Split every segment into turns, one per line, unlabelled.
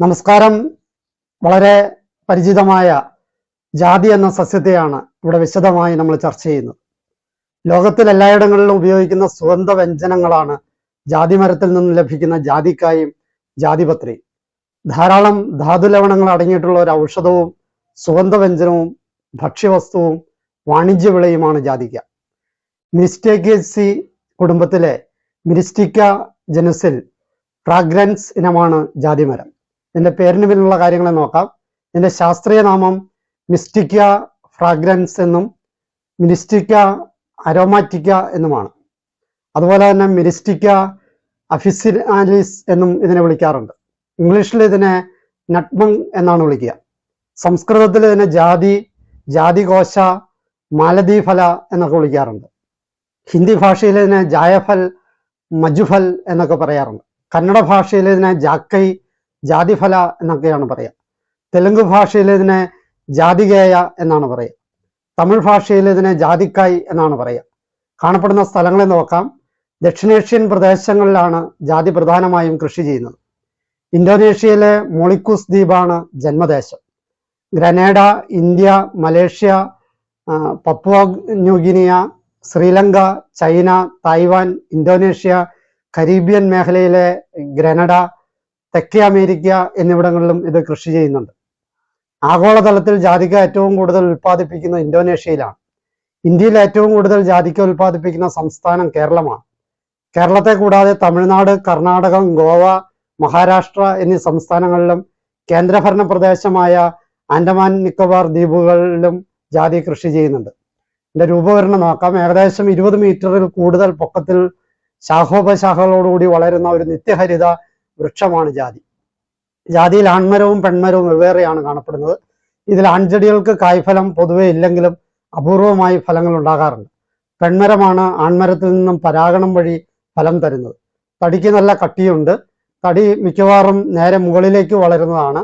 നമസ്കാരം. വളരെ പരിചിതമായ ജാതി എന്ന സസ്യത്തെയാണ് ഇവിടെ വിശദമായി നമ്മൾ ചർച്ച ചെയ്യുന്നത്. ലോകത്തിൽ എല്ലായിടങ്ങളിലും ഉപയോഗിക്കുന്ന സുഗന്ധ വ്യഞ്ജനങ്ങളാണ് ജാതി മരത്തിൽ നിന്ന് ലഭിക്കുന്ന ജാതിക്കായും ജാതിപത്രിയും. ധാരാളം ധാതുലവണങ്ങൾ അടങ്ങിയിട്ടുള്ള ഒരു ഔഷധവും സുഗന്ധവ്യഞ്ജനവും ഭക്ഷ്യവസ്തുവും വാണിജ്യ വിളയുമാണ് ജാതിക്ക. മിരിസ്റ്റേക്കേസി കുടുംബത്തിലെ മിരിസ്റ്റിക്ക ജനുസിൽ ഫ്രാഗ്രൻസ് ഇനമാണ് ജാതിമരം. ഇതിന്റെ പേരിന് പിന്നിലുള്ള കാര്യങ്ങളെ നോക്കാം. ഇതിന്റെ ശാസ്ത്രീയ നാമം മിസ്റ്റിക്ക ഫ്രാഗ്രൻസ് എന്നും മിരിസ്റ്റിക്ക അരോമാറ്റിക്ക എന്നുമാണ്. അതുപോലെ തന്നെ മിരിസ്റ്റിക്ക അഫിസിനാലിസ് എന്നും ഇതിനെ വിളിക്കാറുണ്ട്. ഇംഗ്ലീഷിൽ ഇതിനെ നട്മങ് എന്നാണ് വിളിക്കുക. സംസ്കൃതത്തിൽ ഇതിനെ ജാതി, ജാതികോശ, മാലതീഫല എന്നൊക്കെ വിളിക്കാറുണ്ട്. ഹിന്ദി ഭാഷയിൽ ഇതിനെ ജായഫൽ, മജുഫൽ എന്നൊക്കെ പറയാറുണ്ട്. കന്നഡ ഭാഷയിൽ ഇതിനെ ജാക്കൈ, ജാതിഫല എന്നൊക്കെയാണ് പറയുക. തെലുങ്ക് ഭാഷയിൽ ഇതിനെ ജാതികേയ എന്നാണ് പറയുക. തമിഴ് ഭാഷയിൽ ഇതിനെ ജാതിക്കായ് എന്നാണ് പറയുക. കാണപ്പെടുന്ന സ്ഥലങ്ങളെ നോക്കാം. ദക്ഷിണേഷ്യൻ പ്രദേശങ്ങളിലാണ് ജാതി പ്രധാനമായും കൃഷി ചെയ്യുന്നത്. ഇന്തോനേഷ്യയിലെ മൊളിക്കുസ് ദ്വീപാണ് ജന്മദേശം. Grenada, India, Malaysia, Papua New Guinea, Sri Lanka, China, Taiwan, Indonesia, Caribbean മേഖലയിലെ ഗ്രനഡ, തെക്കേ അമേരിക്ക എന്നിവിടങ്ങളിലും ഇത് കൃഷി ചെയ്യുന്നുണ്ട്. ആഗോളതലത്തിൽ ജാതിക്ക ഏറ്റവും കൂടുതൽ ഉൽപ്പാദിപ്പിക്കുന്നത് ഇന്തോനേഷ്യയിലാണ്. ഇന്ത്യയിൽ ഏറ്റവും കൂടുതൽ ജാതിക്ക ഉൽപ്പാദിപ്പിക്കുന്ന സംസ്ഥാനം കേരളമാണ്. കേരളത്തെ കൂടാതെ തമിഴ്നാട്, കർണാടകം, ഗോവ, മഹാരാഷ്ട്ര എന്നീ സംസ്ഥാനങ്ങളിലും കേന്ദ്രഭരണ പ്രദേശമായ ആൻഡമാൻ നിക്കോബാർ ദ്വീപുകളിലും ജാതി കൃഷി ചെയ്യുന്നുണ്ട്. ഇതിന്റെ രൂപകരണം നോക്കാം. ഏകദേശം 20 മീറ്ററിൽ കൂടുതൽ പൊക്കത്തിൽ ശാഖോപശാഖകളോടുകൂടി വളരുന്ന ഒരു നിത്യഹരിത വൃക്ഷമാണ് ജാതി. ജാതിയിൽ ആൺമരവും പെൺമരവും വെവ്വേറെയാണ് കാണപ്പെടുന്നത്. ഇതിൽ ആൺചെടികൾക്ക് കായ്ഫലം പൊതുവെ ഇല്ലെങ്കിലും അപൂർവമായി ഫലങ്ങൾ ഉണ്ടാകാറുണ്ട്. പെൺമരമാണ് ആൺമരത്തിൽ നിന്നും പരാഗണം വഴി ഫലം തരുന്നത്. തടിക്ക് നല്ല കട്ടിയുണ്ട്. തടി മിക്കവാറും നേരെ മുകളിലേക്ക് വളരുന്നതാണ്.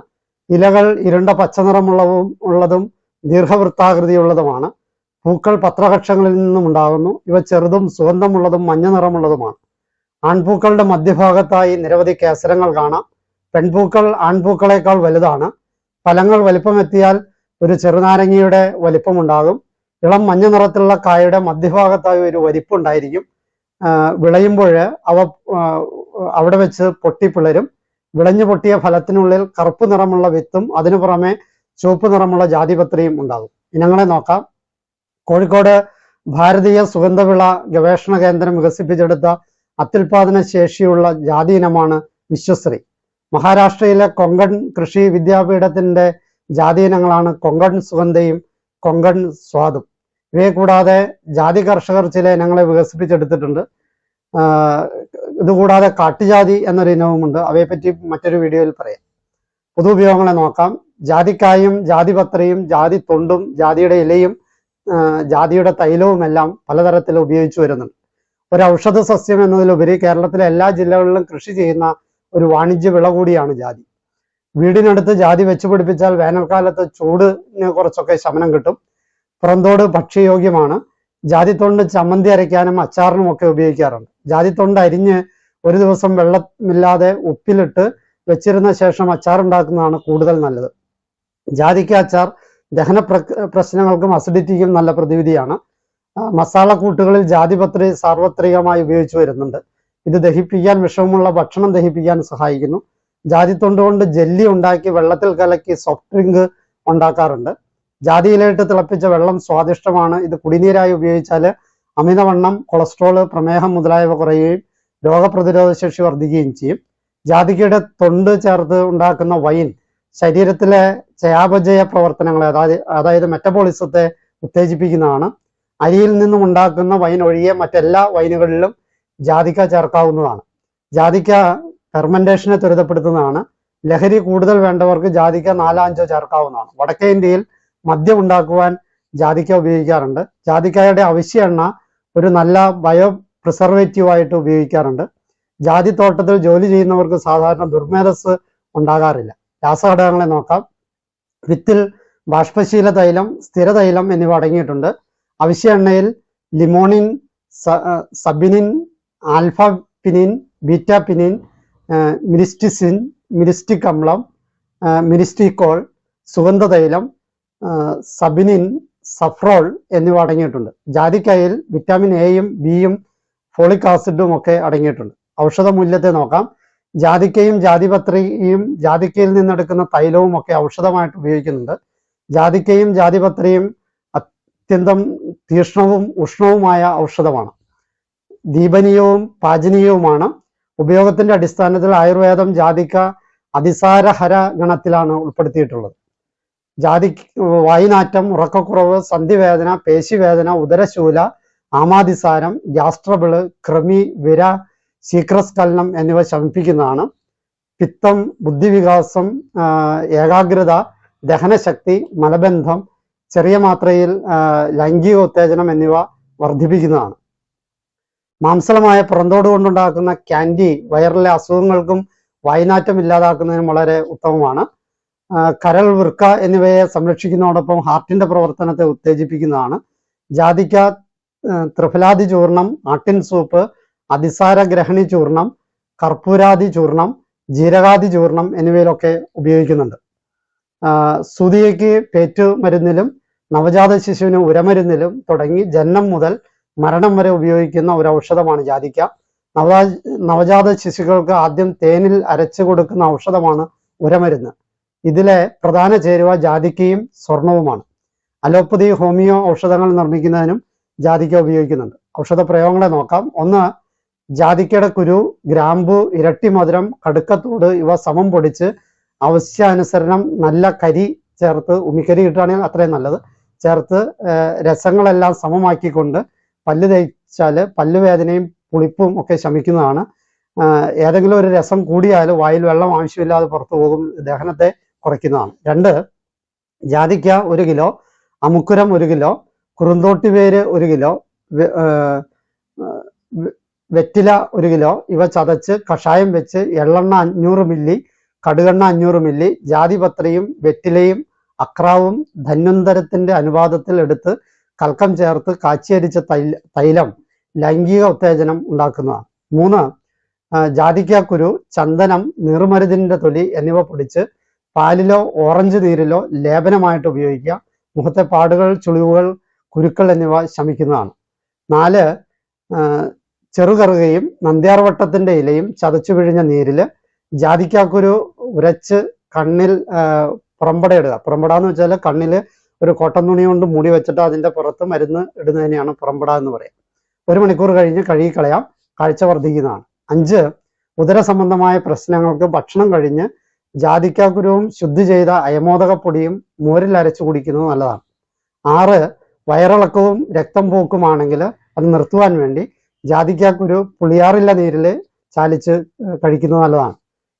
ഇലകൾ ഇരുണ്ട പച്ചനിറമുള്ളതും ദീർഘവൃത്താകൃതിയുള്ളതുമാണ്. പൂക്കൾ പത്രകക്ഷങ്ങളിൽ നിന്നും ഉണ്ടാകുന്നു. ഇവ ചെറുതും സുഗന്ധമുള്ളതും മഞ്ഞ നിറമുള്ളതുമാണ്. ആൺപൂക്കളുടെ മധ്യഭാഗത്തായി നിരവധി കേസരങ്ങൾ കാണാം. പെൺപൂക്കൾ ആൺപൂക്കളെക്കാൾ വലുതാണ്. ഫലങ്ങൾ വലിപ്പമെത്തിയാൽ ഒരു ചെറുനാരങ്ങയുടെ വലിപ്പമുണ്ടാകും. ഇളം മഞ്ഞ നിറത്തിലുള്ള കായയുടെ മധ്യഭാഗത്തായി ഒരു വരിപ്പുണ്ടായിരിക്കും. വിളയുമ്പോൾ അവ അവിടെ വെച്ച് പൊട്ടിപ്പിളരും. വിളഞ്ഞു പൊട്ടിയ ഫലത്തിനുള്ളിൽ കറുപ്പ് നിറമുള്ള വിത്തും അതിനു പുറമെ ചുവപ്പ് നിറമുള്ള ജാതിപത്രിയും ഉണ്ടാകും. ഇനങ്ങളെ നോക്കാം. കോഴിക്കോട് ഭാരതീയ സുഗന്ധവിള ഗവേഷണ കേന്ദ്രം വികസിപ്പിച്ചെടുത്ത അത്യുൽപാദന ശേഷിയുള്ള ജാതി ഇനമാണ് വിശ്വശ്രീ. മഹാരാഷ്ട്രയിലെ കൊങ്കൺ കൃഷി വിദ്യാപീഠത്തിന്റെ ജാതി ഇനങ്ങളാണ് കൊങ്കൺ സുഗന്ധയും കൊങ്കൺ സ്വാദും. ഇവയെ കൂടാതെ ജാതി കർഷകർ ചില ഇനങ്ങളെ വികസിപ്പിച്ചെടുത്തിട്ടുണ്ട്. ഇതുകൂടാതെ കാട്ടുജാതി എന്നൊരു ഇനവുമുണ്ട്. അവയെപ്പറ്റി മറ്റൊരു വീഡിയോയിൽ പറയാം. പൊതു ഉപയോഗങ്ങളെ നോക്കാം. ജാതിക്കായും ജാതിപത്രിയും ജാതി തൊണ്ടും ജാതിയുടെ ഇലയും ജാതിയുടെ തൈലവും എല്ലാം പലതരത്തിൽ ഉപയോഗിച്ചു വരുന്നുണ്ട്. ഒരു ഔഷധ സസ്യം എന്നതിലുപരി കേരളത്തിലെ എല്ലാ ജില്ലകളിലും കൃഷി ചെയ്യുന്ന ഒരു വാണിജ്യ വിള കൂടിയാണ് ജാതി. വീടിനടുത്ത് ജാതി വെച്ച് പിടിപ്പിച്ചാൽ വേനൽക്കാലത്ത് ചൂടിന് കുറച്ചൊക്കെ ശമനം കിട്ടും. പുറന്തോട് ഭക്ഷ്യയോഗ്യമാണ്. ജാതിത്തൊണ്ട് ചമ്മന്തി അരയ്ക്കാനും അച്ചാറിനും ഒക്കെ ഉപയോഗിക്കാറുണ്ട്. ജാതിത്തൊണ്ട് അരിഞ്ഞ് ഒരു ദിവസം വെള്ളമില്ലാതെ ഉപ്പിലിട്ട് വെച്ചിരുന്ന ശേഷം അച്ചാർ ഉണ്ടാക്കുന്നതാണ് കൂടുതൽ നല്ലത്. ജാതിക്ക അച്ചാർ ദഹന പ്രശ്നങ്ങൾക്കും അസിഡിറ്റിക്കും നല്ല പ്രതിവിധിയാണ്. മസാല കൂട്ടുകളിൽ ജാതിപത്രി സാർവത്രികമായി ഉപയോഗിച്ചു വരുന്നുണ്ട്. ഇത് ദഹിപ്പിക്കാൻ, വിഷമുള്ള ഭക്ഷണം ദഹിപ്പിക്കാൻ സഹായിക്കുന്നു. ജാതിത്തൊണ്ട് കൊണ്ട് ജെല്ലി ഉണ്ടാക്കി വെള്ളത്തിൽ കലക്കി സോഫ്റ്റ് ഡ്രിങ്ക് ഉണ്ടാക്കാറുണ്ട്. ജാതിയിലയിട്ട് തിളപ്പിച്ച വെള്ളം സ്വാദിഷ്ടമാണ്. ഇത് കുടിനീരായി ഉപയോഗിച്ചാൽ അമിതവണ്ണം, കൊളസ്ട്രോള്, പ്രമേഹം മുതലായവ കുറയുകയും രോഗപ്രതിരോധ ശേഷി വർദ്ധിക്കുകയും ചെയ്യും. ജാതിക്കയുടെ തൊണ്ട് ചേർത്ത് ഉണ്ടാക്കുന്ന വൈൻ ശരീരത്തിലെ ചയാപചയ പ്രവർത്തനങ്ങളെ അതായത് മെറ്റബോളിസത്തെ ഉത്തേജിപ്പിക്കുന്നതാണ്. അരിയിൽ നിന്നും ഉണ്ടാക്കുന്ന വൈൻ ഒഴികെ മറ്റെല്ലാ വൈനുകളിലും ജാതിക്ക ചേർക്കാവുന്നതാണ്. ജാതിക്ക ഫെർമെന്റേഷനെ ത്വരിതപ്പെടുത്തുന്നതാണ്. ലഹരി കൂടുതൽ വേണ്ടവർക്ക് ജാതിക്ക 4-5 ചേർക്കാവുന്നതാണ്. വടക്കേ ഇന്ത്യയിൽ മദ്യം ഉണ്ടാക്കുവാൻ ജാതിക്ക ഉപയോഗിക്കാറുണ്ട്. ജാതിക്കായുടെ അവശ്യ എണ്ണ ഒരു നല്ല ബയോ പ്രിസർവേറ്റീവായിട്ട് ഉപയോഗിക്കാറുണ്ട്. ജാതിത്തോട്ടത്തിൽ ജോലി ചെയ്യുന്നവർക്ക് സാധാരണ ദുർമേധസ് ഉണ്ടാകാറില്ല. രാസഘടകങ്ങളെ നോക്കാം. വിത്തിൽ ബാഷ്പശീല തൈലം, സ്ഥിരതൈലം എന്നിവ അടങ്ങിയിട്ടുണ്ട്. അവശ്യ എണ്ണയിൽ ലിമോണിൻ, സബിനിൻ, ആൽഫ പിനിൻ, ബീറ്റ പിനിൻ, മിരിസ്റ്റിസിൻ, മിരിസ്റ്റിക് അമ്ലം, മിനിസ്റ്റിക്കോൾ, സുഗന്ധതൈലം, സബിനിൻ, സഫ്രോൾ എന്നിവ അടങ്ങിയിട്ടുണ്ട്. ജാതിക്കായിൽ വിറ്റാമിൻ എയും ബിയും ഫോളിക് ആസിഡും ഒക്കെ അടങ്ങിയിട്ടുണ്ട്. ഔഷധ മൂല്യത്തെ നോക്കാം. ജാതിക്കയും ജാതിപത്രിയും ജാതിക്കയിൽ നിന്നെടുക്കുന്ന തൈലവും ഒക്കെ ഔഷധമായിട്ട് ഉപയോഗിക്കുന്നുണ്ട്. ജാതിക്കയും ജാതിപത്രിയും അത്യന്തം തീക്ഷ്ണവും ഉഷ്ണവുമായ ഔഷധമാണ്. ദീപനീയവും പാചനീയവുമാണ്. ഉപയോഗത്തിന്റെ അടിസ്ഥാനത്തിൽ ആയുർവേദം ജാതിക്ക അതിസാരഹര ഗണത്തിലാണ് ഉൾപ്പെടുത്തിയിട്ടുള്ളത്. വായുനാറ്റം, ഉറക്കക്കുറവ്, സന്ധിവേദന, പേശിവേദന, ഉദരശൂല, ആമാതിസാരം, ഗ്യാസ്ട്രബിള്, കൃമി, വിര, ശീഘ്രസ്ഖലനം എന്നിവ ശമിപ്പിക്കുന്നതാണ്. പിത്തം, ബുദ്ധിവികാസം, ഏകാഗ്രത, ദഹനശക്തി, മലബന്ധം, ചെറിയ മാത്രയിൽ ലൈംഗിക ഉത്തേജനം എന്നിവ വർദ്ധിപ്പിക്കുന്നതാണ്. മാംസളമായ പുറന്തോട് കൊണ്ടുണ്ടാക്കുന്ന ക്യാൻഡി വയറിലെ അസുഖങ്ങൾക്കും വായുനാറ്റം ഇല്ലാതാക്കുന്നതിനും വളരെ ഉത്തമമാണ്. കരൾ, വൃക്ക എന്നിവയെ സംരക്ഷിക്കുന്നതോടൊപ്പം ഹാർട്ടിന്റെ പ്രവർത്തനത്തെ ഉത്തേജിപ്പിക്കുന്നതാണ്. ജാതിക്ക ത്രിഫലാദി ചൂർണം, ആട്ടിൻ സൂപ്പ്, അതിസാര ഗ്രഹണി ചൂർണം, കർപ്പൂരാദി ചൂർണം, ജീരകാദി ചൂർണം എന്നിവയിലൊക്കെ ഉപയോഗിക്കുന്നുണ്ട്. സുതിയയ്ക്ക് പേറ്റുമരുന്നിലും നവജാത ശിശുവിന് ഉരമരുന്നിലും തുടങ്ങി ജനനം മുതൽ മരണം വരെ ഉപയോഗിക്കുന്ന ഒരു ഔഷധമാണ് ജാതിക്ക. നവജാത ശിശുക്കൾക്ക് ആദ്യം തേനിൽ അരച്ചു കൊടുക്കുന്ന ഔഷധമാണ് ഉരമരുന്ന്. ഇതിലെ പ്രധാന ചേരുവ ജാതിക്കയും സ്വർണവുമാണ്. അലോപ്പതി, ഹോമിയോ ഔഷധങ്ങൾ നിർമ്മിക്കുന്നതിനും ജാതിക്ക ഉപയോഗിക്കുന്നുണ്ട്. ഔഷധ പ്രയോഗങ്ങളെ നോക്കാം. ഒന്ന്, ജാതിക്കയുടെ കുരു, ഗ്രാമ്പു, ഇരട്ടി മധുരം, കടുക്കത്തോട് ഇവ സമം പൊടിച്ച് ആവശ്യാനുസരണം നല്ല കരി ചേർത്ത്, ഉമിക്കരി കിട്ടുകയാണെങ്കിൽ അത്രയും നല്ലത്, ചേർത്ത് രസങ്ങളെല്ലാം സമമാക്കിക്കൊണ്ട് പല്ല് തേച്ചാൽ പല്ലുവേദനയും പുളിപ്പും ഒക്കെ ശമിക്കുന്നതാണ്. ഏതെങ്കിലും ഒരു രസം കൂടിയാൽ വായിൽ വെള്ളം ആവശ്യമില്ലാതെ പുറത്തു പോകും, ദഹനത്തെ കുറയ്ക്കുന്നതാണ്. 2, ജാതിക്ക 1 കിലോ, അമുക്കുരം 1 കിലോ, കുറുന്തോട്ടിവേര് 1 കിലോ, വെറ്റില 1 കിലോ ഇവ ചതച്ച് കഷായം വെച്ച് എള്ളെണ്ണ 500 മില്ലി, കടുകെണ്ണ 500 മില്ലി, ജാതിപത്രിയും വെറ്റിലയും അക്രാവും ധന്വന്തരത്തിന്റെ അനുപാതത്തിൽ എടുത്ത് കൽക്കം ചേർത്ത് കാച്ചിയരിച്ച തൈലം ലൈംഗിക ഉത്തേജനം ഉണ്ടാക്കുന്നതാണ്. 3, ജാതിക്കാക്കുരു, ചന്ദനം, നീർമരുതിന്റെ തൊലി എന്നിവ പൊടിച്ച് പാലിലോ ഓറഞ്ച് നീരിലോ ലേപനമായിട്ട് ഉപയോഗിക്കുക. മുഖത്തെ പാടുകൾ, ചുളിവുകൾ, കുരുക്കൾ എന്നിവ ശമിക്കുന്നതാണ്. 4, ചെറുകറുകയും നന്ദ്യാർവട്ടത്തിന്റെ ഇലയും ചതച്ചു പിഴിഞ്ഞ നീരില് ജാതിക്കാക്കുരു ഉരച്ച് കണ്ണിൽ പുറമ്പടയിടുക. പുറമ്പട എന്ന് വെച്ചാൽ കണ്ണില് ഒരു കോട്ടൺ തുണി കൊണ്ട് മൂടി വെച്ചിട്ട് അതിന്റെ പുറത്ത് മരുന്ന് ഇടുന്നതിനെയാണ് പുറമ്പട എന്ന് പറയുക. 1 മണിക്കൂർ കഴിഞ്ഞ് കഴുകിക്കളയാം, കാഴ്ച വർദ്ധിക്കുന്നതാണ്. 5, ഉദര സംബന്ധമായ പ്രശ്നങ്ങൾക്ക് ഭക്ഷണം കഴിഞ്ഞ് ജാതിക്കാക്കുരുവും ശുദ്ധി ചെയ്ത അയമോദകപ്പൊടിയും മോരിൽ അരച്ചു കുടിക്കുന്നത് നല്ലതാണ്. 6, വയറിളക്കവും രക്തം പോക്കുമാണെങ്കിൽ അത് നിർത്തുവാൻ വേണ്ടി ജാതിക്കാക്കുരു പുളിയാറില്ല നീരിൽ ചാലിച്ച് കഴിക്കുന്നത് നല്ലതാണ്.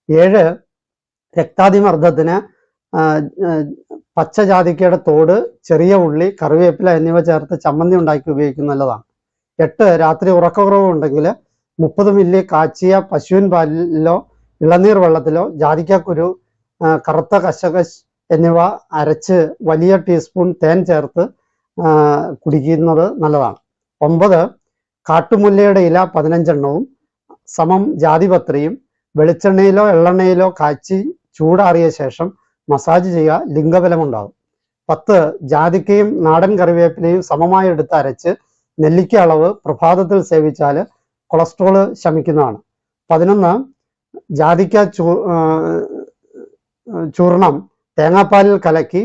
7, രക്താതിമർദ്ദത്തിന് പച്ച ജാതിക്കയുടെ തോട്, ചെറിയ ഉള്ളി, കറിവേപ്പില എന്നിവ ചേർത്ത് ചമ്മന്തി ഉണ്ടാക്കി ഉപയോഗിക്കുന്നത് നല്ലതാണ്. 8, രാത്രി ഉറക്കക്കുറവ് ഉണ്ടെങ്കിൽ 30 മില്ലി കാച്ചിയ പശുവിൻ പാലിലോ ഇളനീർ വെള്ളത്തിലോ ജാതിക്കാക്കുരു, കറുത്ത കശകശ് എന്നിവ അരച്ച് വലിയ ടീസ്പൂൺ തേൻ ചേർത്ത് കുടിക്കുന്നത് നല്ലതാണ്. 9, കാട്ടുമുല്ലയുടെ ഇല 15 എണ്ണവും സമം ജാതിപത്രിയും വെളിച്ചെണ്ണയിലോ എള്ളെണ്ണയിലോ കാച്ചി ചൂടാറിയ ശേഷം മസാജ് ചെയ്യുക, ലിംഗബലമുണ്ടാകും. 10, ജാതിക്കയും നാടൻ കറിവേപ്പിലയും സമമായി എടുത്ത് അരച്ച് നെല്ലിക്ക അളവ് പ്രഭാതത്തിൽ സേവിച്ചാൽ കൊളസ്ട്രോള് ശമിക്കുന്നതാണ്. 11, ജാതിക്ക ചൂർണം തേങ്ങാപ്പാലിൽ കലക്കി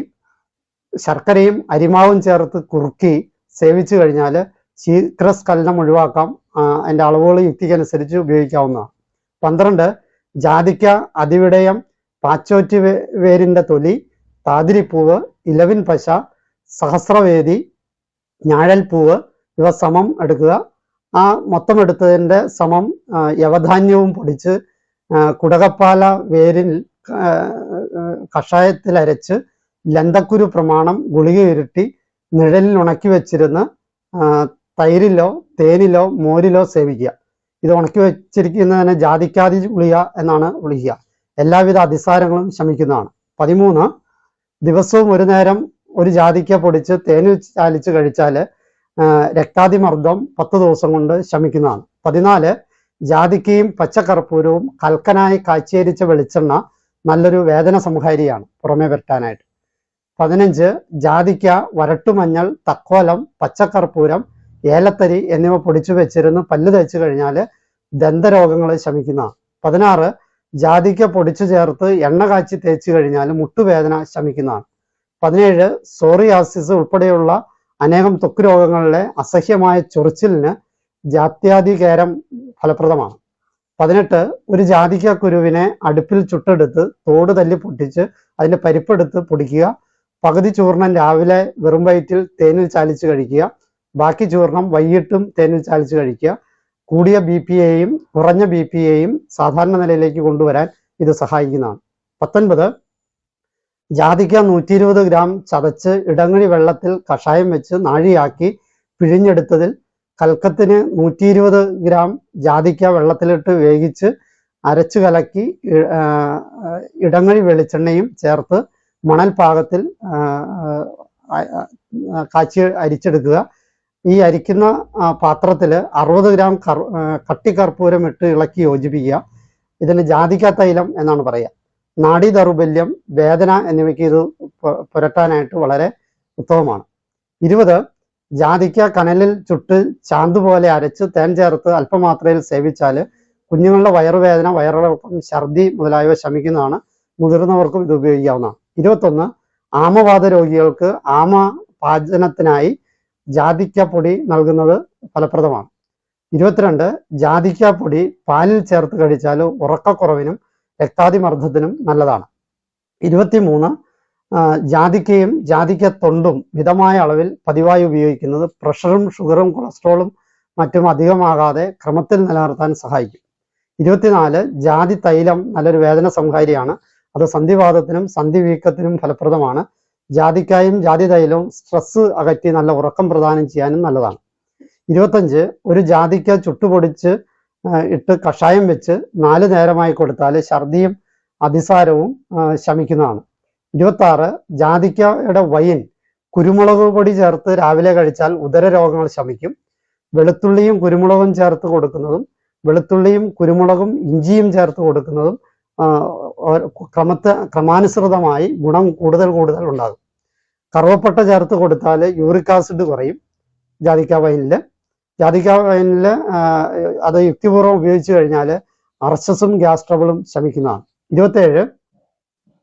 ശർക്കരയും അരിമാവും ചേർത്ത് കുറുക്കി സേവിച്ചു കഴിഞ്ഞാൽ ശീഘ്രസ്ഖലനം ഒഴിവാക്കാം. അതിൻ്റെ അളവുകൾ യുക്തിക്കനുസരിച്ച് ഉപയോഗിക്കാവുന്നതാണ്. 12, ജാതിക്ക, അതിവിടയം, പാച്ചോറ്റ് വേരിന്റെ തൊലി, താതിരിപ്പൂവ്, ഇലവിൻ പശ, സഹസ്രവേദി, ഞാഴൽപ്പൂവ് ഇവ സമം എടുക്കുക. ആ മൊത്തം എടുത്തതിൻ്റെ സമം യവധാന്യവും പൊടിച്ച് കുടകപ്പാല വേരിൽ കഷായത്തിൽ അരച്ച് ലന്തക്കുരു പ്രമാണം ഗുളിക ഉരുട്ടി നിഴലിൽ ഉണക്കി വെച്ചിരുന്ന് തൈരിലോ തേനിലോ മോരിലോ സേവിക്കുക. ഇത് ഉണക്കി വെച്ചിരിക്കുന്നതിന് ജാതിക്കാതി ഗുളിക എന്നാണ് വിളിക്കുക. എല്ലാവിധ അതിസാരങ്ങളും ശമിക്കുന്നതാണ്. 13, ദിവസവും 1 നേരം 1 ജാതിക്ക പൊടിച്ച് തേനിൽ ചാലിച്ച് കഴിച്ചാൽ രക്താതിമർദ്ദം 10 ദിവസം കൊണ്ട് ശമിക്കുന്നതാണ്. 14, ജാതിക്കയും പച്ചക്കർപ്പൂരവും കൽക്കനായി കാച്ചിയരിച്ച വെളിച്ചെണ്ണ നല്ലൊരു വേദന സംഹാരിയാണ് പുറമേ പറ്റാനായിട്ട്. 15 ജാതിക്ക, വരട്ടുമഞ്ഞൾ, തക്കോലം, പച്ചക്കർപ്പൂരം, ഏലത്തരി എന്നിവ പൊടിച്ചു വെച്ചിരുന്ന് പല്ല് തേച്ച് കഴിഞ്ഞാൽ ദന്തരോഗങ്ങൾ ശമിക്കുന്നതാണ്. 16 ജാതിക്ക പൊടിച്ചു ചേർത്ത് എണ്ണ കാച്ചി തേച്ച് കഴിഞ്ഞാൽ മുട്ടുവേദന ശമിക്കുന്നതാണ്. 17 സോറിയാസിസ് ഉൾപ്പെടെയുള്ള അനേകം ത്വക്ക് രോഗങ്ങളിലെ അസഹ്യമായ ചൊറിച്ചിലിന് ജാത്യാദികേരം ഫലപ്രദമാണ്. 18 ഒരു ജാതിക്ക കുരുവിനെ അടുപ്പിൽ ചുട്ടെടുത്ത് തോട് തല്ലി പൊട്ടിച്ച് അതിന്റെ പരിപ്പെടുത്ത് പൊടിക്കുക. പകുതി ചൂർണം രാവിലെ വെറും വയറ്റിൽ തേനിൽ ചാലിച്ച് കഴിക്കുക. ബാക്കി ചൂർണം വൈകിട്ടും തേനിൽ ചാലിച്ച് കഴിക്കുക. കൂടിയ ബിപിയെയും കുറഞ്ഞ ബിപിയെയും സാധാരണ നിലയിലേക്ക് കൊണ്ടുവരാൻ ഇത് സഹായിക്കുന്നതാണ്. 19 ജാതിക്ക 120 ഗ്രാം ചതച്ച് ഇടങ്ങഴി വെള്ളത്തിൽ കഷായം വെച്ച് നാഴിയാക്കി പിഴിഞ്ഞെടുത്തതിൽ കൽക്കത്തിന് 120 ഗ്രാം ജാതിക്ക വെള്ളത്തിലിട്ട് വേവിച്ച് അരച്ചു കലക്കി ഇടങ്ങഴി വെളിച്ചെണ്ണയും ചേർത്ത് മണൽ പാകത്തിൽ കാച്ചി അരിച്ചെടുക്കുക. ഈ അരിക്കുന്ന പാത്രത്തിൽ 60 ഗ്രാം കട്ടിക്കർപ്പൂരം ഇട്ട് ഇളക്കി യോജിപ്പിക്കുക. ഇതിന് ജാതിക്ക തൈലം എന്നാണ് പറയുക. നാഡീ ദൗർബല്യം, വേദന എന്നിവയ്ക്ക് ഇത് പുരട്ടാനായിട്ട് വളരെ ഉത്തമമാണ്. 20 ജാതിക്ക കനലിൽ ചുട്ട് ചാന്തുപോലെ അരച്ച് തേൻ ചേർത്ത് അല്പമാത്രയിൽ സേവിച്ചാൽ കുഞ്ഞുങ്ങളുടെ വയറുവേദന, വയറിളക്കം, ഛർദി മുതലായവ ശമിക്കുന്നതാണ്. മുതിർന്നവർക്കും ഇത് ഉപയോഗിക്കാവുന്നതാണ്. 21 ആമവാത രോഗികൾക്ക് ആമ പാചനത്തിനായി ജാതിക്ക പൊടി നൽകുന്നത് ഫലപ്രദമാണ്. 22 ജാതിക്ക പൊടി പാലിൽ ചേർത്ത് കഴിച്ചാൽ ഉറക്കക്കുറവിനും രക്താതിമർദ്ദത്തിനും നല്ലതാണ്. 23 ജാതിക്കയും ജാതിക്ക തൊണ്ടും മിതമായ അളവിൽ പതിവായി ഉപയോഗിക്കുന്നത് പ്രഷറും ഷുഗറും കൊളസ്ട്രോളും മറ്റും അധികമാകാതെ ക്രമത്തിൽ നിലനിർത്താൻ സഹായിക്കും. 24 ജാതി തൈലം നല്ലൊരു വേദന സംഹാരിയാണ്. അത് സന്ധിവാതത്തിനും സന്ധിവീക്കത്തിനും ഫലപ്രദമാണ്. ജാതിക്കായും ജാതി തൈലവും സ്ട്രെസ് അകറ്റി നല്ല ഉറക്കം പ്രദാനം ചെയ്യാനും നല്ലതാണ്. 25 ഒരു ജാതിക്ക ചുട്ടുപൊടിച്ച് ഇട്ട് കഷായം വെച്ച് 4 നേരമായി കൊടുത്താൽ ഛർദിയും അതിസാരവും ശമിക്കുന്നതാണ്. 26 ജാതിക്കയുടെ വൈൻ കുരുമുളക് പൊടി ചേർത്ത് രാവിലെ കഴിച്ചാൽ ഉദര രോഗങ്ങൾ ശമിക്കും. വെളുത്തുള്ളിയും കുരുമുളകും ചേർത്ത് കൊടുക്കുന്നതും വെളുത്തുള്ളിയും കുരുമുളകും ഇഞ്ചിയും ചേർത്ത് കൊടുക്കുന്നതും ക്രമാനുസൃതമായി ഗുണം കൂടുതൽ ഉണ്ടാകും. കറുവപ്പട്ട ചേർത്ത് കൊടുത്താൽ യൂറിക് ആസിഡ് കുറയും. ജാതിക്ക വൈനിൽ അത് യുക്തിപൂർവ്വം ഉപയോഗിച്ചു കഴിഞ്ഞാൽ അർശസും ഗ്യാസ് ട്രബിളും ശമിക്കുന്നതാണ്. 27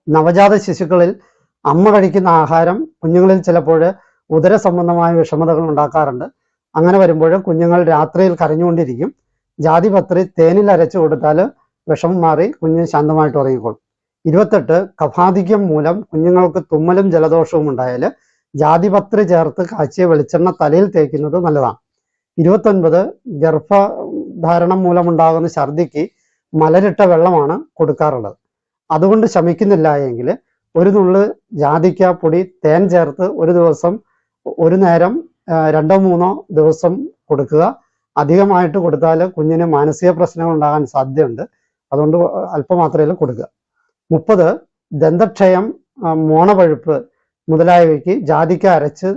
നവജാത ശിശുക്കളിൽ അമ്മ കഴിക്കുന്ന ആഹാരം കുഞ്ഞുങ്ങളിൽ ചിലപ്പോൾ ഉദര സംബന്ധമായ വിഷമതകൾ ഉണ്ടാക്കാറുണ്ട്. അങ്ങനെ വരുമ്പോൾ കുഞ്ഞുങ്ങൾ രാത്രിയിൽ കരഞ്ഞുകൊണ്ടിരിക്കും. ജാതിപത്രി തേനിൽ അരച്ചു കൊടുത്താൽ വിഷമം മാറി കുഞ്ഞ് ശാന്തമായിട്ട് ഉറങ്ങിക്കോളും. 28 കഫാധിക്യം മൂലം കുഞ്ഞുങ്ങൾക്ക് തുമ്മലും ജലദോഷവും ഉണ്ടായാൽ ജാതിപത്രി ചേർത്ത് കാച്ചിയ വെളിച്ചെണ്ണ തലയിൽ തേക്കുന്നത് നല്ലതാണ്. 29 ഗർഭധാരണം മൂലമുണ്ടാകുന്ന ഛർദിക്ക് മലരിട്ട വെള്ളമാണ് കൊടുക്കാറുള്ളത്. അതുകൊണ്ട് ശമിക്കുന്നില്ല എങ്കിൽ ഒരു നുള്ള് ജാതിക്ക പൊടി തേൻ ചേർത്ത് ഒരു ദിവസം ഒരു നേരം 2-3 ദിവസം കൊടുക്കുക. അധികമായിട്ട് കൊടുത്താൽ കുഞ്ഞിന് മാനസിക പ്രശ്നങ്ങൾ ഉണ്ടാകാൻ സാധ്യതയുണ്ട്. അതുകൊണ്ട് അല്പമാത്രയിൽ കൊടുക്കുക. 30 ദന്തക്ഷയം, മോണപഴുപ്പ് മുതലായവയ്ക്ക് ജാതിക്ക അരച്ച്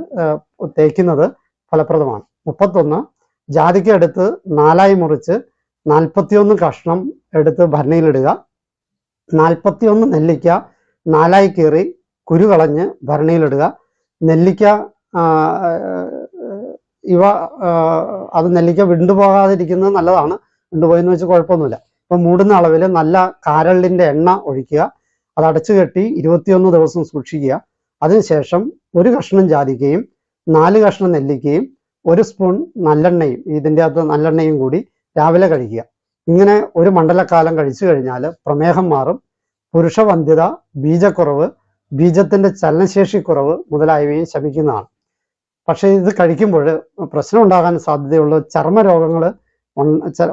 തേക്കുന്നത് ഫലപ്രദമാണ്. 31 ജാതിക്ക എടുത്ത് 4ആയി മുറിച്ച് 41 കഷ്ണം എടുത്ത് ഭരണിയിലിടുക. 41 നെല്ലിക്ക 4ആയി കീറി കുരു കളഞ്ഞ് ഭരണിയിലിടുക. നെല്ലിക്ക അത് നെല്ലിക്ക വിണ്ടുപോകാതിരിക്കുന്നത് നല്ലതാണ്. വിണ്ടുപോയെന്ന് വെച്ച് കുഴപ്പമൊന്നുമില്ല. ഇപ്പം മൂടുന്ന അളവിൽ നല്ല കാരളിന്റെ എണ്ണ ഒഴിക്കുക. അത് അടച്ചു കെട്ടി 21 ദിവസം സൂക്ഷിക്കുക. അതിനുശേഷം 1 കഷ്ണം ജാതിക്കയും 4 കഷ്ണം നെല്ലിക്കയും 1 സ്പൂൺ നല്ലെണ്ണയും ഇതിൻ്റെ അകത്ത് നല്ലെണ്ണയും കൂടി രാവിലെ കഴിക്കുക. ഇങ്ങനെ ഒരു മണ്ഡലക്കാലം കഴിച്ചു കഴിഞ്ഞാൽ പ്രമേഹം മാറും. പുരുഷവന്ധ്യത, ബീജക്കുറവ്, ബീജത്തിന്റെ ചലനശേഷിക്കുറവ് മുതലായവയും ശമിക്കുന്നതാണ്. പക്ഷേ ഇത് കഴിക്കുമ്പോൾ പ്രശ്നം ഉണ്ടാകാൻ സാധ്യതയുള്ള ചർമ്മരോഗങ്ങൾ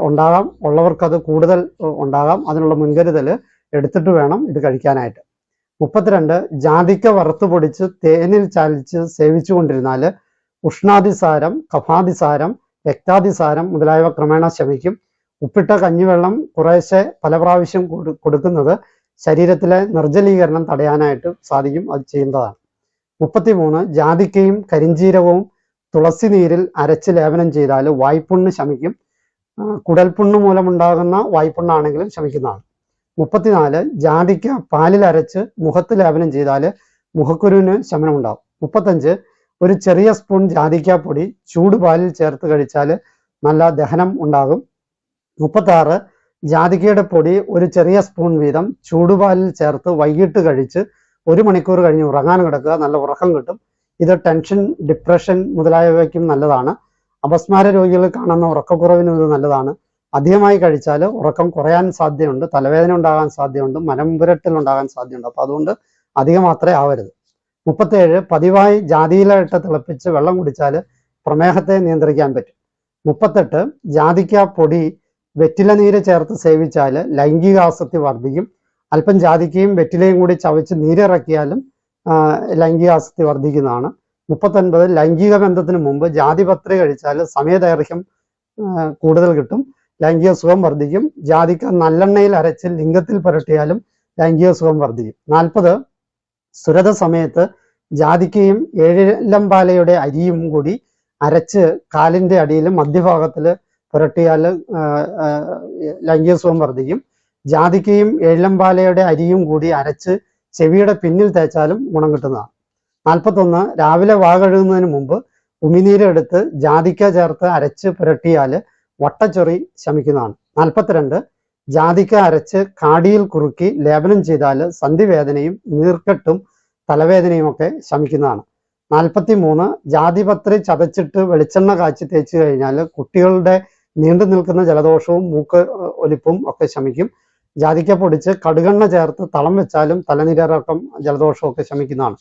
ഉണ്ടാകാം. ഉള്ളവർക്കത് കൂടുതൽ ഉണ്ടാകാം. അതിനുള്ള മുൻകരുതൽ എടുത്തിട്ട് വേണം ഇത് കഴിക്കാനായിട്ട്. 32 ജാതിക്ക വറുത്ത് പൊടിച്ച് തേനിൽ ചാലിച്ച് സേവിച്ചു കൊണ്ടിരുന്നാൽ ഉഷ്ണാതിസാരം, കഫാതിസാരം, രക്താതിസാരം മുതലായവ ക്രമേണ ശമിക്കും. ഉപ്പിട്ട കഞ്ഞിവെള്ളം കുറേശ്ശെ പല പ്രാവശ്യം കൊടുക്കുന്നത് ശരീരത്തിലെ നിർജ്ജലീകരണം തടയാനായിട്ട് സാധിക്കും. അത് ചെയ്യേണ്ടതാണ്. 33 ജാതിക്കയും കരിഞ്ജീരകവും തുളസി നീരിൽ അരച്ച് ലേപനം ചെയ്താൽ വായ്പുണ്ണ് ശമിക്കും. കുടൽപുണ്ണ് മൂലമുണ്ടാകുന്ന വായ്പുണ്ണാണെങ്കിലും ശമിക്കുന്നതാണ്. 34 ജാതിക്ക പാലിൽ അരച്ച് മുഖത്ത് ലേപനം ചെയ്താൽ മുഖക്കുരുവിന് ശമനം ഉണ്ടാവും. 35 ഒരു ചെറിയ സ്പൂൺ ജാതിക്കാപ്പൊടി ചൂടുപാലിൽ ചേർത്ത് കഴിച്ചാൽ നല്ല ദഹനം ഉണ്ടാകും. 36 ജാതിക്കയുടെ പൊടി ഒരു ചെറിയ സ്പൂൺ വീതം ചൂടുപാലിൽ ചേർത്ത് വൈകിട്ട് കഴിച്ച് 1 മണിക്കൂർ കഴിഞ്ഞ് ഉറങ്ങാൻ കിടക്കുക, നല്ല ഉറക്കം കിട്ടും. ഇത് ടെൻഷൻ, ഡിപ്രഷൻ മുതലായവയ്ക്കും നല്ലതാണ്. അപസ്മാര രോഗികൾ കാണുന്ന ഉറക്കക്കുറവിനും ഇത് നല്ലതാണ്. അധികമായി കഴിച്ചാൽ ഉറക്കം കുറയാൻ സാധ്യതയുണ്ട്, തലവേദന ഉണ്ടാകാൻ സാധ്യതയുണ്ട്, മനംപുരട്ടൽ ഉണ്ടാകാൻ സാധ്യതയുണ്ട്. അപ്പോൾ അതുകൊണ്ട് അധികം മാത്രമേ ആവരുത്. 37 പതിവായി ജാതിയില ഇട്ട് തിളപ്പിച്ച് വെള്ളം കുടിച്ചാൽ പ്രമേഹത്തെ നിയന്ത്രിക്കാൻ പറ്റും. 38 ജാതിക്ക പൊടി വെറ്റില നീര് ചേർത്ത് സേവിച്ചാൽ ലൈംഗികാസക്തി വർദ്ധിക്കും. അല്പം ജാതിക്കയും വെറ്റിലയും കൂടി ചവച്ച് നീരിറക്കിയാലും ലൈംഗികാസക്തി വർദ്ധിക്കുന്നതാണ്. 39 ലൈംഗിക ബന്ധത്തിന് മുമ്പ് ജാതിപത്രി കഴിച്ചാൽ സമയദൈർഘ്യം കൂടുതൽ കിട്ടും, ലൈംഗിക സുഖം വർദ്ധിക്കും. ജാതിക്ക നല്ലെണ്ണയിൽ അരച്ച് ലിംഗത്തിൽ പുരട്ടിയാലും ലൈംഗിക സുഖം വർദ്ധിക്കും. 40 സുരത സമയത്ത് ജാതിക്കയും ഏഴിലമ്പാലയുടെ അരിയും കൂടി അരച്ച് കാലിന്റെ അടിയിലും മധ്യഭാഗത്തിൽ പുരട്ടിയാൽ ലൈംഗിക സുഖം വർദ്ധിക്കും. ജാതിക്കയും ഏഴിലമ്പാലയുടെ അരിയും കൂടി അരച്ച് ചെവിയുടെ പിന്നിൽ തേച്ചാലും ഗുണം കിട്ടുന്നതാണ്. 41 രാവിലെ വാ കഴുകുന്നതിന് മുമ്പ് ഉമിനീരെടുത്ത് ജാതിക്ക ചേർത്ത് അരച്ച് പുരട്ടിയാൽ വട്ടച്ചൊറി ശമിക്കുന്നതാണ്. 42 ജാതിക്ക അരച്ച് കാടിയിൽ കുറുക്കി ലേപനം ചെയ്താൽ സന്ധിവേദനയും നീർക്കെട്ടും തലവേദനയും ഒക്കെ ശമിക്കുന്നതാണ്. 43 ജാതിപത്രി ചതച്ചിട്ട് വെളിച്ചെണ്ണ കാച്ചി തേച്ച് കഴിഞ്ഞാൽ കുട്ടികളുടെ നീണ്ടു നിൽക്കുന്ന ജലദോഷവും മൂക്ക് ഒലിപ്പും ഒക്കെ ശമിക്കും. ജാതിക്ക പൊടിച്ച് കടുകെണ്ണ ചേർത്ത് തളം വെച്ചാലും തലനീരക്കം ജലദോഷവും ഒക്കെ ശമിക്കുന്നതാണ്.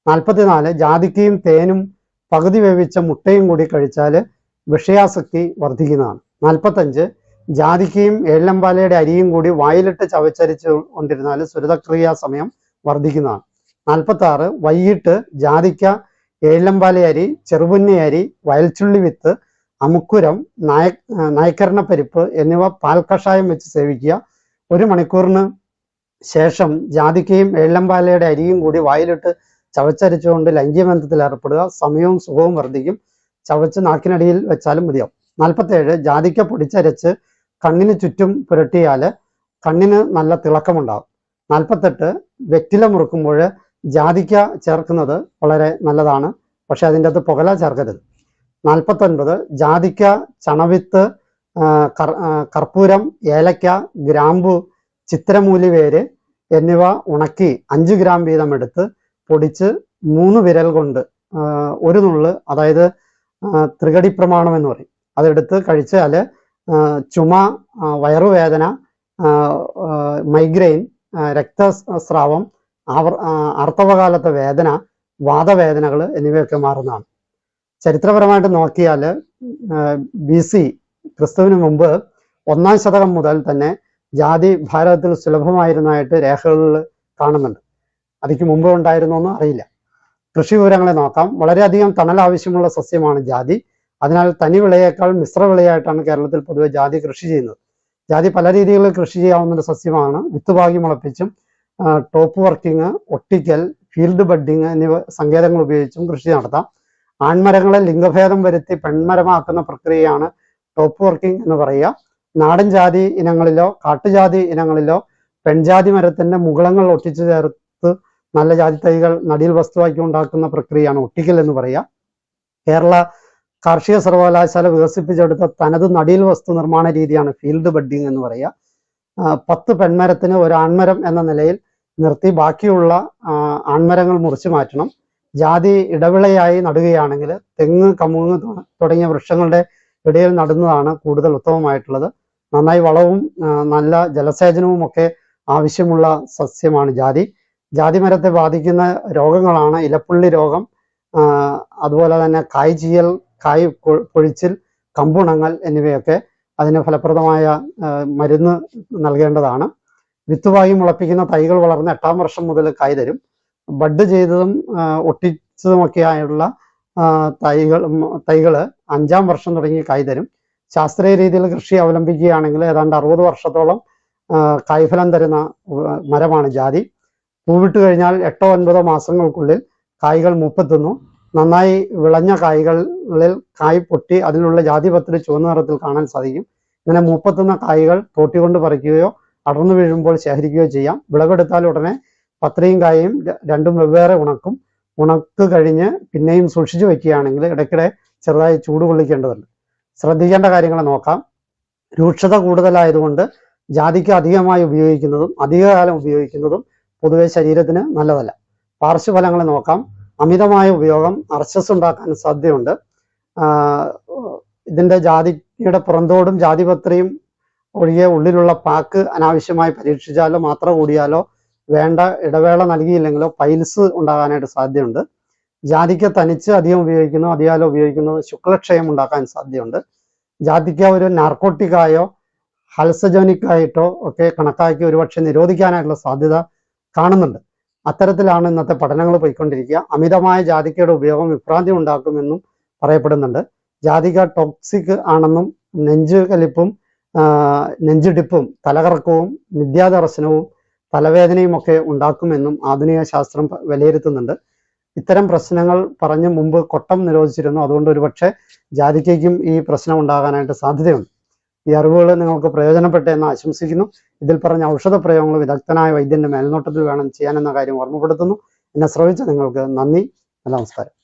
44 ജാതിക്കയും തേനും പകുതി വേവിച്ച മുട്ടയും കൂടി കഴിച്ചാൽ വിഷയാസക്തി വർദ്ധിക്കുന്നതാണ്. 45 ജാതിക്കയും ഏഴിലമ്പാലയുടെ അരിയും കൂടി വായിലിട്ട് ചവച്ചരിച്ച് കൊണ്ടിരുന്നാൽ സുരതക്രിയാ സമയം വർദ്ധിക്കുന്നതാണ്. 46 വൈകിട്ട് ജാതിക്ക, ഏഴിലമ്പാല അരി, ചെറുപുന്നി അരി, വയൽച്ചുള്ളി വിത്ത്, അമുക്കുരം, നായ്ക്കരണപ്പരിപ്പ് എന്നിവ പാൽക്കഷായം വെച്ച് സേവിക്കുക. 1 മണിക്കൂറിന് ശേഷം ജാതിക്കയും ഏഴിലമ്പാലയുടെ അരിയും കൂടി വായിലിട്ട് ചവച്ചരിച്ചുകൊണ്ട് ലൈംഗിക ബന്ധത്തിൽ ഏർപ്പെടുക, സമയവും സുഖവും വർദ്ധിക്കും. ചവച്ച് നാക്കിനടിയിൽ വെച്ചാലും മതിയാവും. 47 ജാതിക്ക പൊടിച്ചരച്ച് കണ്ണിന് ചുറ്റും പുരട്ടിയാൽ കണ്ണിന് നല്ല തിളക്കമുണ്ടാകും. 48 വെറ്റില മുറുക്കുമ്പോൾ ജാതിക്ക ചേർക്കുന്നത് വളരെ നല്ലതാണ്, പക്ഷെ അതിൻ്റെ അകത്ത് പുകല ചേർക്കരുത്. 49 ജാതിക്ക, ചണവിത്ത്, കർപ്പൂരം, ഏലക്ക, ഗ്രാമ്പു, ചിത്രമൂലി വേര് എന്നിവ ഉണക്കി 5 ഗ്രാം വീതം എടുത്ത് പൊടിച്ച് 3 വിരൽ കൊണ്ട് 1 നുള്ള്, അതായത് ത്രികടി പ്രമാണം എന്ന് പറയും, അതെടുത്ത് കഴിച്ചാൽ ചുമ, വയറുവേദന, മൈഗ്രെയിൻ, രക്തസ്രാവം, ആർത്തവകാലത്തെ വേദന, വാതവേദനകൾ എന്നിവയൊക്കെ മാറുന്നതാണ്. ചരിത്രപരമായിട്ട് നോക്കിയാൽ BC ക്രിസ്തുവിന് മുമ്പ് 1-ാം ശതകം മുതൽ തന്നെ ജാതി ഭാരതത്തിൽ സുലഭമായിരുന്നതായിട്ട് രേഖകളിൽ കാണുന്നുണ്ട്. അതിക്ക് മുമ്പ് ഉണ്ടായിരുന്നോന്നും അറിയില്ല. കൃഷി വിവരങ്ങളെ നോക്കാം. വളരെയധികം തണൽ ആവശ്യമുള്ള സസ്യമാണ് ജാതി. അതിനാൽ തനി വിളയേക്കാൾ മിശ്ര വിളയായിട്ടാണ് കേരളത്തിൽ പൊതുവെ ജാതി കൃഷി ചെയ്യുന്നത്. ജാതി പല രീതികളിൽ കൃഷി ചെയ്യാവുന്ന ഒരു സസ്യമാണ്. വിത്തുപാകി മുളപ്പിച്ചും ടോപ്പ് വർക്കിംഗ്, ഒട്ടിക്കൽ, ഫീൽഡ് ബഡ്ഡിങ് എന്നിവ സങ്കേതങ്ങൾ ഉപയോഗിച്ചും കൃഷി നടത്താം. ആൺമരങ്ങളെ ലിംഗഭേദം വരുത്തി പെൺമരമാക്കുന്ന പ്രക്രിയയാണ് ടോപ്പ് വർക്കിംഗ് എന്ന് പറയുക. നാടൻ ജാതി ഇനങ്ങളിലോ കാട്ടുജാതി ഇനങ്ങളിലോ പെൺജാതി മരത്തിന്റെ മുകുളങ്ങൾ ഒട്ടിച്ചു ചേർത്ത് നല്ല ജാതി തൈകൾ നടീൽ വസ്തുവാക്കി ഉണ്ടാക്കുന്ന പ്രക്രിയയാണ് ഒട്ടിക്കൽ എന്ന് പറയുക. കേരള കാർഷിക സർവകലാശാല വികസിപ്പിച്ചെടുത്ത തനത് നടീൽ വസ്തു നിർമ്മാണ രീതിയാണ് ഫീൽഡ് ബഡ്ഡിങ് എന്ന് പറയുക. 10 പെൺമരത്തിന് ഒരു ആൺമരം എന്ന നിലയിൽ നിർത്തി ബാക്കിയുള്ള ആൺമരങ്ങൾ മുറിച്ചു മാറ്റണം. ജാതി ഇടവിളയായി നടുകയാണെങ്കിൽ തെങ്ങ്, കമുങ്ങ് തുടങ്ങിയ വൃക്ഷങ്ങളുടെ ഇടയിൽ നടുന്നതാണ് കൂടുതൽ ഉത്തമമായിട്ടുള്ളത്. നന്നായി വളവും നല്ല ജലസേചനവും ഒക്കെ ആവശ്യമുള്ള സസ്യമാണ് ജാതി. ജാതി മരത്തെ ബാധിക്കുന്ന രോഗങ്ങളാണ് ഇലപ്പുള്ളി രോഗം, അതുപോലെ തന്നെ കായ് ചീയൽ, കായ് പൊഴിച്ചിൽ, കമ്പുണങ്ങൽ എന്നിവയൊക്കെ. അതിന് ഫലപ്രദമായ മരുന്ന് നൽകേണ്ടതാണ്. വിത്തുവായി മുളപ്പിക്കുന്ന തൈകൾ വളർന്ന് 8-ാം വർഷം മുതൽ കായ് തരും. ബഡ് ചെയ്തതും ഒട്ടിച്ചതുമൊക്കെയായുള്ള തൈകൾ 5-ാം വർഷം തുടങ്ങി കായ് തരും. ശാസ്ത്രീയ രീതിയിൽ കൃഷി അവലംബിക്കുകയാണെങ്കിൽ ഏതാണ്ട് 60 വർഷത്തോളം കായ്ഫലം തരുന്ന മരമാണ് ജാതി. പൂവിട്ട് കഴിഞ്ഞാൽ 8-9 മാസങ്ങൾക്കുള്ളിൽ കായ്കൾ മൂപ്പെത്തുന്നു. നന്നായി വിളഞ്ഞ കായ്കളിൽ കായ് പൊട്ടി അതിലുള്ള ജാതിപത്രി ചുവന്ന നിറത്തിൽ കാണാൻ സാധിക്കും. ഇങ്ങനെ മൂപ്പെത്തുന്ന കായ്കൾ തോട്ടികൊണ്ട് പറിക്കുകയോ അടർന്നു വീഴുമ്പോൾ ശേഖരിക്കുകയോ ചെയ്യാം. വിളവെടുത്താൽ ഉടനെ പത്രയും കായയും രണ്ടും വെവ്വേറെ ഉണക്കും. ഉണക്ക് കഴിഞ്ഞ് പിന്നെയും സൂക്ഷിച്ചു വെക്കുകയാണെങ്കിൽ ഇടയ്ക്കിടെ ചെറുതായി ചൂട് കൊള്ളിക്കേണ്ടതുണ്ട്. ശ്രദ്ധിക്കേണ്ട കാര്യങ്ങൾ നോക്കാം. രൂക്ഷത കൂടുതലായതുകൊണ്ട് ജാതിക്ക അധികമായി ഉപയോഗിക്കുന്നതും അധികകാലം ഉപയോഗിക്കുന്നതും പൊതുവെ ശരീരത്തിന് നല്ലതല്ല. പാർശ്വഫലങ്ങൾ നോക്കാം. അമിതമായ ഉപയോഗം അർശസ് ഉണ്ടാക്കാൻ സാധ്യതയുണ്ട്. ഇതിന്റെ ജാതിക്കയുടെ പുറന്തോടും ജാതിപത്രിയും ഒഴികെ ഉള്ളിലുള്ള പാക്ക് അനാവശ്യമായി പരീക്ഷിച്ചാലോ മാത്ര കൂടിയാലോ വേണ്ട ഇടവേള നൽകിയില്ലെങ്കിലോ പൈൽസ് ഉണ്ടാകാനായിട്ട് സാധ്യതയുണ്ട്. ജാതിക്ക തനിച്ച് അധികം അധികാലം ഉപയോഗിക്കുന്നത് ശുക്ലക്ഷയം ഉണ്ടാക്കാൻ സാധ്യതയുണ്ട്. ജാതിക്ക ഒരു നാർക്കോട്ടിക്കായോ ഹൽസജോനിക് ആയിട്ടോ ഒക്കെ കണക്കാക്കി ഒരുപക്ഷെ നിരോധിക്കാനായിട്ടുള്ള സാധ്യത കാണുന്നുണ്ട്. അത്തരത്തിലാണ് ഇന്നത്തെ പഠനങ്ങൾ പോയിക്കൊണ്ടിരിക്കുക. അമിതമായ ജാതിക്കയുടെ ഉപയോഗം വിഭ്രാന്തി ഉണ്ടാക്കുമെന്നും പറയപ്പെടുന്നുണ്ട്. ജാതിക്ക ടോക്സിക് ആണെന്നും നെഞ്ചുകലിപ്പും നെഞ്ചിടിപ്പും തലകറക്കവും നിദ്യാദർശനവും തലവേദനയും ഒക്കെ ഉണ്ടാക്കുമെന്നും ആധുനിക ശാസ്ത്രം വിലയിരുത്തുന്നുണ്ട്. ഇത്തരം പ്രശ്നങ്ങൾ പറഞ്ഞ് മുമ്പ് കൊട്ടം നിരോധിച്ചിരുന്നു. അതുകൊണ്ട് ഒരുപക്ഷെ ജാതിക്കയ്ക്കും ഈ പ്രശ്നം ഉണ്ടാകാനായിട്ട് സാധ്യതയുണ്ട്. ഈ അറിവുകൾ നിങ്ങൾക്ക് പ്രയോജനപ്പെട്ടെന്ന് ആശംസിക്കുന്നു. ഇതിൽ പറഞ്ഞ ഔഷധ പ്രയോഗങ്ങൾ വിദഗ്ധനായ വൈദ്യന്റെ മേൽനോട്ടത്തിൽ വേണം ചെയ്യാനെന്ന കാര്യം ഓർമ്മപ്പെടുത്തുന്നു. എന്നെ ശ്രവിച്ച നിങ്ങൾക്ക് നന്ദി. നമസ്കാരം.